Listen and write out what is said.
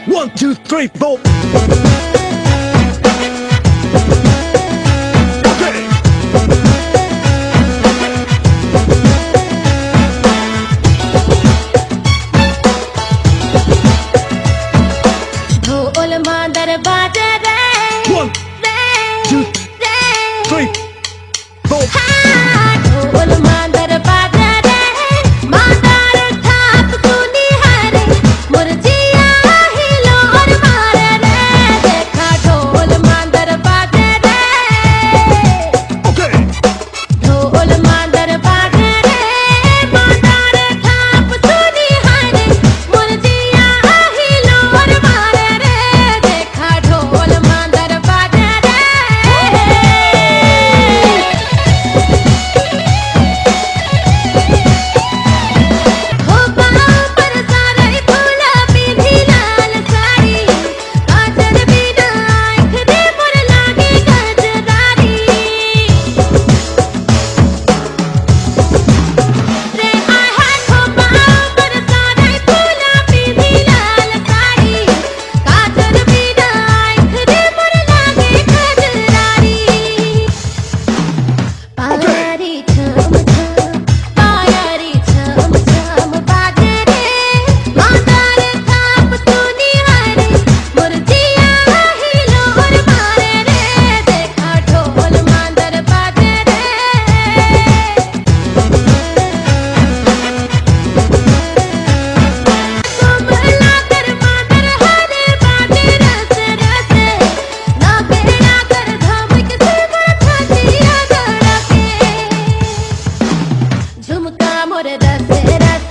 1, 2, 3, 4. ढोल मादर बाजे रे 1, 2, 3, 4. ढोल मादर बाजे रे मादर थाप सुनी हरे मुरजिया हिलो और मारे रे देखा ढोल मादर बाजे रे ढोल मादर बाजे रे मादर थाप सुनी हरे मुरजिया हिलो और मारे रे देखा ढोल मादर बाजे रे हो बाहों पर सारे फूला पीधी लाल साड़ी काजल बिना आँख दे मोर लागे गजरारी रे आय हाय हो बाहों पर सारे फूला पीधी लाल साड़ी काजल बिना आँख दे मोर लागे गजरारी पायारी छम छम पायारी छम छम बाजे रे मादर थाप सुनी हरे मुरजिया हिलो और मारे रे देखा ढोल मादर बाजे रे कोमला कर मादर हरे बाजे रस रसे ना बेड़ा कर धमक से माथा दिया गड़ा के झुमका मोर रस रस